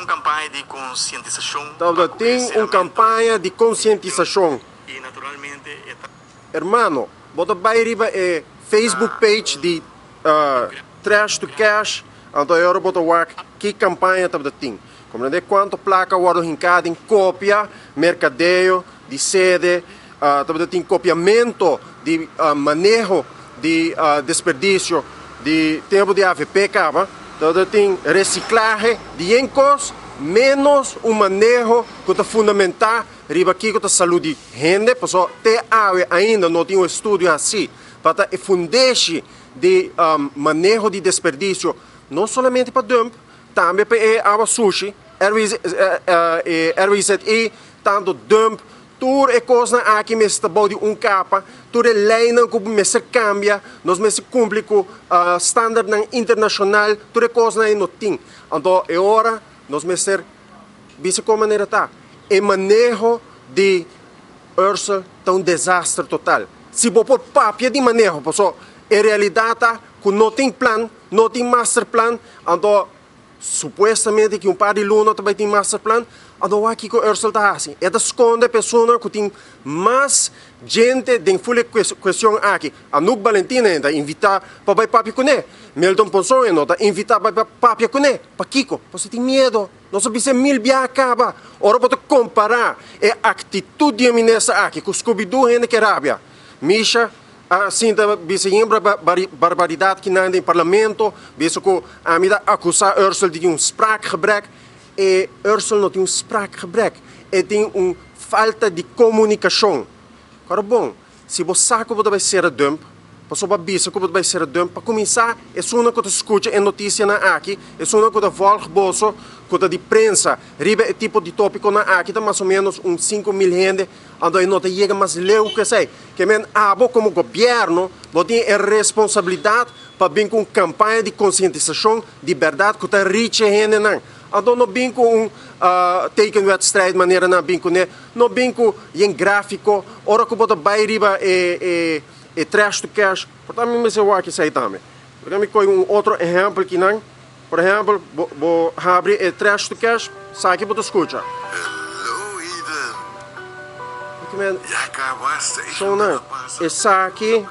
uma campanha de conscientização. Tem uma campanha de conscientização. E naturalmente, Hermano, bota vai riba é Facebook page de Trash to Cash, então eu boto work que campanha tabda tem. Compreende quanto placa guardo hincada em cópia, mercadeio, de sede, tabda tem copiamento de manejo de desperdício de tempo de AVP cava, tabda tem reciclagem de encos, menos um manejo que está fundamental riba aqui com a saúde de gente, porque até ainda não tem um estudo assim, para o fundeixe de manejo de desperdício, não somente para dump, também para sushi, RWZE, tanto dump, tudo é coisa aqui que está bom de capa, tudo é lei que me cambia, nós me cumpre com standard internacional, tudo é coisa que não tem. Então é hora nós me ser, visa como maneira tá, é manejo de Ursula tá um desastre total. Se vou por papia de manejo, porque em realidade tá que não tem plano, não tem master plan, então supostamente que par de alunos também tem master plan, então aqui que Ursula tá assim, é da esconde pessoa que tem mais gente de full questão aqui. A Nuk Valentina ainda invitar para vai papi com ele, Milton Ponson ainda invitar para papi com ele, para Kiko, você tem medo. Nós sabemos mil bias acaba. Ora pode comparar a atitude de ministra aqui com os Scooby-Doo ainda que rábia. Misha, assim da lembra barbaridade que não em parlamento, visto que a mida acusar Ursula de spraakgebrek e Ursula não tem spraakgebrek, e tem falta de comunicação. Agora bom, se você sabe que vai ser a dump, para avisa que vai ser a dump, para começar, é só uma que você escuta a notícia na aqui, é só uma que você volta bolso, que de prensa, riba é tipo de tópico na aqui, tá mais ou menos 5.000 gente, onde não chega mais leu que sei, que men abo como governo, você tem a responsabilidade para vir com campanha de conscientização de verdade que está rica gente não. Então não vem com taken wedstrijd maneira não vem com não vem com em gráfico, ora que você vai riba e trash to cash, portanto me se aqui sai também. Porque me coi outro exemplo que não, por exemplo, vou abrir e trash to cash, sai que você escuta. Hello, Eden. Porque men, Já acabaste? só não, e saque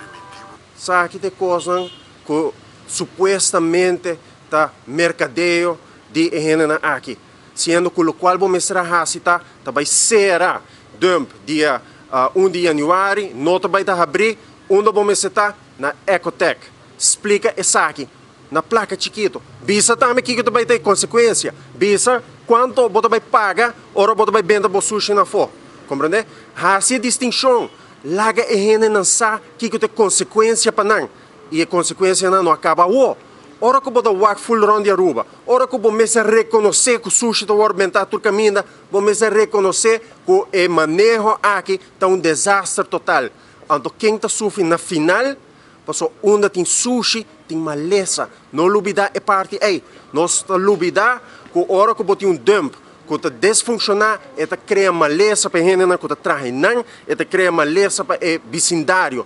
de coisa que supostamente tá mercadeio de gente aqui, sendo que o qual vou mostrar tá vai ser dump dia 1 de janeiro, não vai abrir, onde vamos estar na Ecotech. Explica essa aqui, na placa chiquito. Bisa também que vai ter consequência. Bisa quanto você vai pagar, ou você vai vender o sushi na fora. Compreende? Essa distinção. Laga e gente não sabe que tem consequência para não. E a consequência não acaba. Ora que você vai full round de Aruba, ora que você reconhecer que o sushi está aumentando todo caminho, você reconhecer que o manejo aqui está um desastre total. Então, quem está sofrendo na final, porque onde tem sushi, tem maleza. Não lubida é parte aí. Nós lubida que a hora que você tem dump, que está desfuncionar, está cria maleza para a gente que está traindo, está cria maleza para o vecindário.